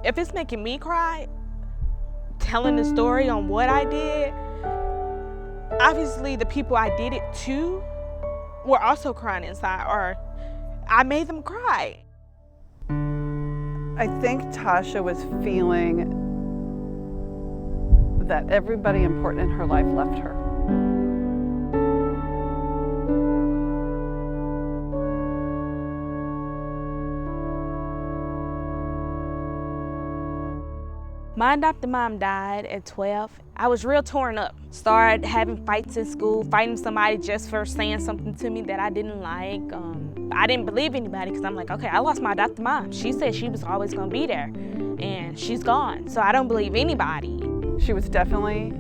if it's making me cry, telling the story on what I did, obviously the people I did it to were also crying inside, or I made them cry. I think Tosha was feeling that everybody important in her life left her. My adopted mom died at 12. I was real torn up. Started having fights in school, fighting somebody just for saying something to me that I didn't like. I didn't believe anybody because I'm like, okay, I lost my adopted mom. She said she was always gonna be there and she's gone. So I don't believe anybody. She was definitely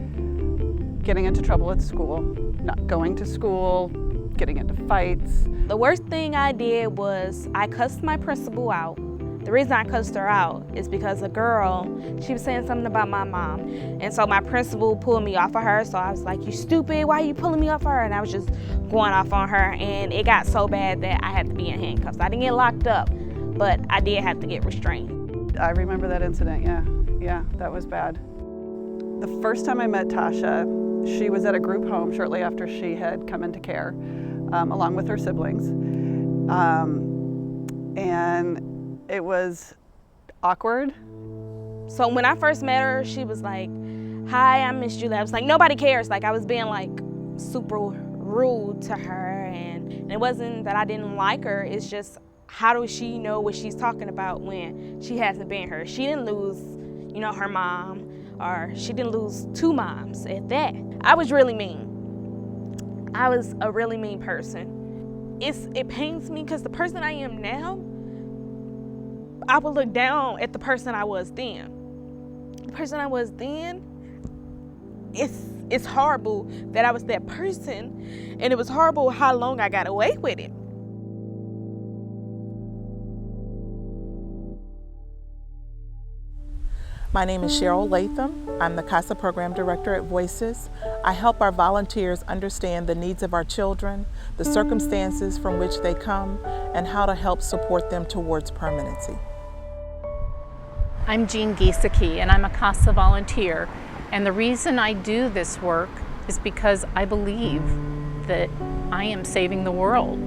getting into trouble at school, not going to school, getting into fights. The worst thing I did was I cussed my principal out. The reason I cussed her out is because a girl, she was saying something about my mom. And so my principal pulled me off of her. So I was like, you stupid, why are you pulling me off of her? And I was just going off on her. And it got so bad that I had to be in handcuffs. I didn't get locked up, but I did have to get restrained. I remember that incident, yeah, that was bad. The first time I met Tosha, she was at a group home shortly after she had come into care, along with her siblings. And it was awkward. So when I first met her, she was like, hi, I'm Miss Julie. I was like, nobody cares. Like I was being like super rude to her, and it wasn't that I didn't like her, it's just how does she know what she's talking about when she hasn't been here? She didn't lose, her mom, or she didn't lose two moms at that. I was really mean. I was a really mean person. It pains me because the person I am now, I would look down at the person I was then. The person I was then, it's horrible that I was that person, and it was horrible how long I got away with it. My name is Cheryl Latham. I'm the CASA Program Director at Voices. I help our volunteers understand the needs of our children, the circumstances from which they come, and how to help support them towards permanency. I'm Jean Giesecke, and I'm a CASA volunteer. And the reason I do this work is because I believe that I am saving the world,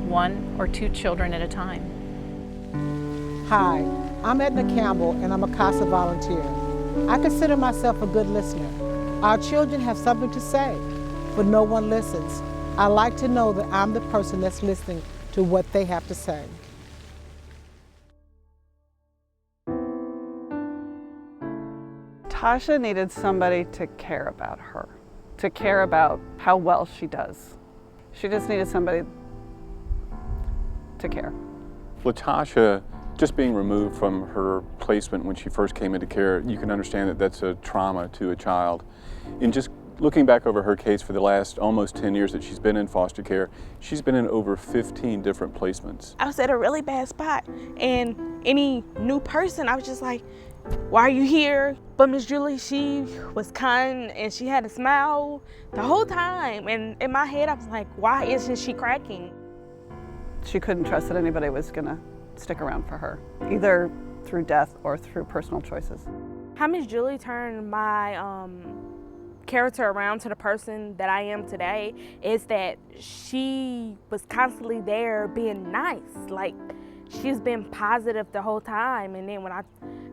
one or two children at a time. Hi, I'm Edna Campbell, and I'm a CASA volunteer. I consider myself a good listener. Our children have something to say, but no one listens. I like to know that I'm the person that's listening to what they have to say. Tosha needed somebody to care about her, to care about how well she does. She just needed somebody to care. Tosha, just being removed from her placement when she first came into care, you can understand that that's a trauma to a child. And just looking back over her case for the last almost 10 years that she's been in foster care, she's been in over 15 different placements. I was at a really bad spot, and any new person, I was just like, why are you here? But Miss Julie, she was kind and she had a smile the whole time. And in my head, I was like, why isn't she cracking? She couldn't trust that anybody was gonna stick around for her, either through death or through personal choices. How Miss Julie turned my character around to the person that I am today is that she was constantly there being nice. Like, she's been positive the whole time. And then when I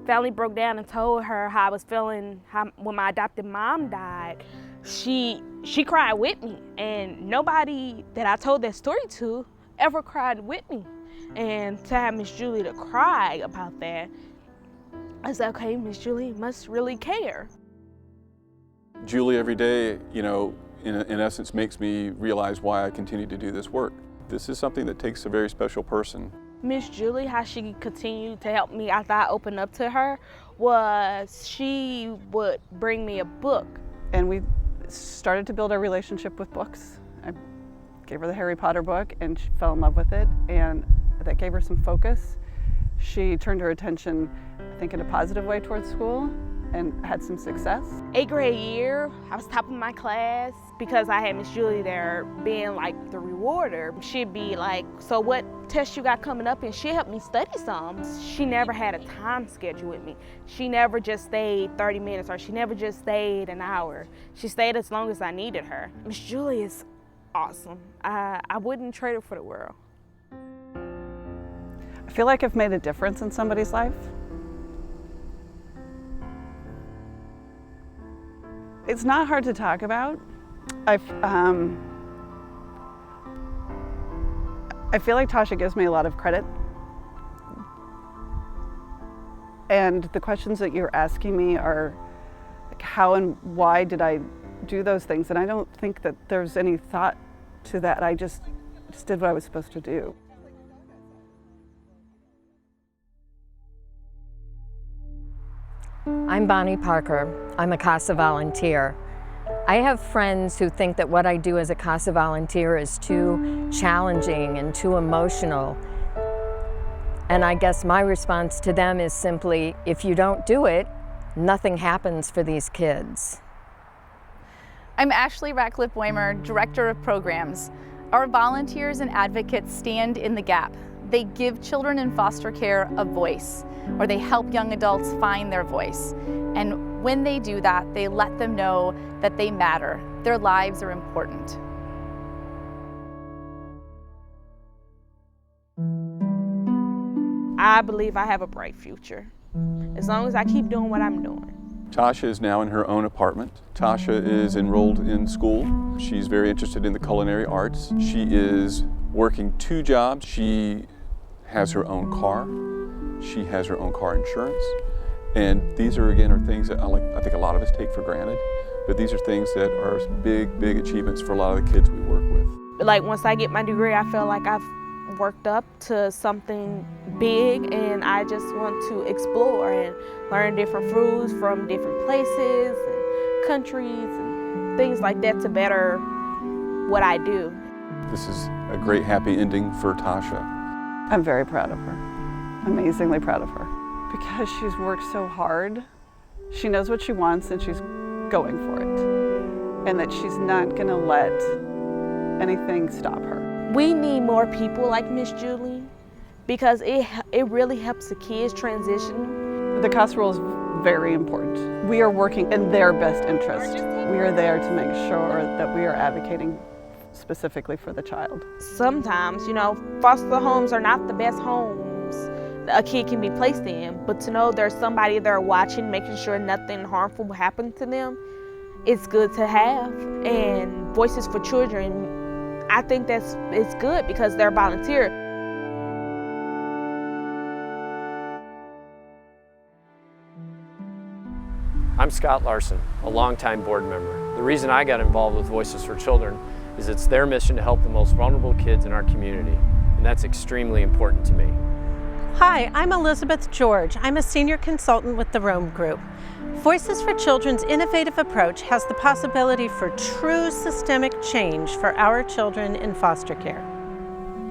finally broke down and told her how I was feeling when my adopted mom died, she cried with me. And nobody that I told that story to ever cried with me. And to have Miss Julie to cry about that, I said, okay, Miss Julie must really care. Julie every day, in essence makes me realize why I continue to do this work. This is something that takes a very special person. Miss Julie, how she continued to help me after I opened up to her was she would bring me a book. And we started to build our relationship with books. I gave her the Harry Potter book and she fell in love with it, and that gave her some focus. She turned her attention, I think, in a positive way towards school, and had some success? 8th grade year, I was top of my class because I had Miss Julie there being like the rewarder. She'd be like, so what test you got coming up? And she helped me study some. She never had a time schedule with me. She never just stayed 30 minutes or she never just stayed an hour. She stayed as long as I needed her. Miss Julie is awesome. I wouldn't trade her for the world. I feel like I've made a difference in somebody's life. It's not hard to talk about. I feel like Tosha gives me a lot of credit. And the questions that you're asking me are like, how and why did I do those things? And I don't think that there's any thought to that. I just did what I was supposed to do. I'm Bonnie Parker. I'm a CASA volunteer. I have friends who think that what I do as a CASA volunteer is too challenging and too emotional. And I guess my response to them is simply, if you don't do it, nothing happens for these kids. I'm Ashley Ratcliffe-Weimer, Director of Programs. Our volunteers and advocates stand in the gap. They give children in foster care a voice, or they help young adults find their voice. And when they do that, they let them know that they matter. Their lives are important. I believe I have a bright future, as long as I keep doing what I'm doing. Tosha is now in her own apartment. Tosha is enrolled in school. She's very interested in the culinary arts. She is working 2 jobs. She has her own car. She has her own car insurance. And these are things that I think a lot of us take for granted, but these are things that are big, big achievements for a lot of the kids we work with. Like once I get my degree, I feel like I've worked up to something big and I just want to explore and learn different foods from different places and countries and things like that to better what I do. This is a great happy ending for Tosha. I'm very proud of her, amazingly proud of her, because she's worked so hard. She knows what she wants and she's going for it, and that she's not gonna let anything stop her. We need more people like Miss Julie because it really helps the kids transition. The CASA role is very important. We are working in their best interest. We are there to make sure that we are advocating specifically for the child. Sometimes, foster homes are not the best homes a kid can be placed in, but to know there's somebody there watching, making sure nothing harmful will happen to them, it's good to have. And Voices for Children, I think it's good because they're volunteer. I'm Scott Larson, a longtime board member. The reason I got involved with Voices for Children is it's their mission to help the most vulnerable kids in our community, and that's extremely important to me. Hi, I'm Elizabeth George. I'm a senior consultant with the Rome Group. Voices for Children's innovative approach has the possibility for true systemic change for our children in foster care.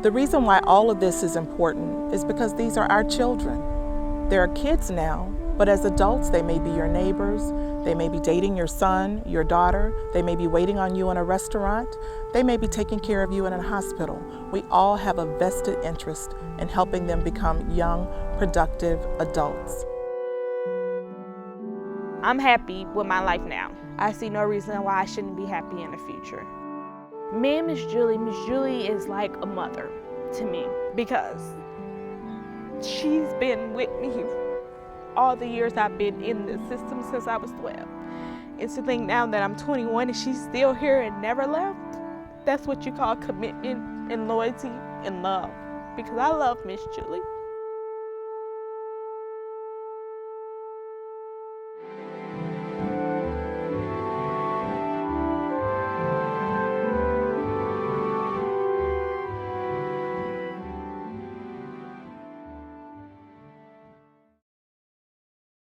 The reason why all of this is important is because these are our children. There are kids now, but as adults, they may be your neighbors, they may be dating your son, your daughter, they may be waiting on you in a restaurant, they may be taking care of you in a hospital. We all have a vested interest in helping them become young, productive adults. I'm happy with my life now. I see no reason why I shouldn't be happy in the future. Me and Miss Julie is like a mother to me because she's been with me all the years I've been in the system since I was 12. And to think now that I'm 21 and she's still here and never left, that's what you call commitment and loyalty and love, because I love Miss Julie.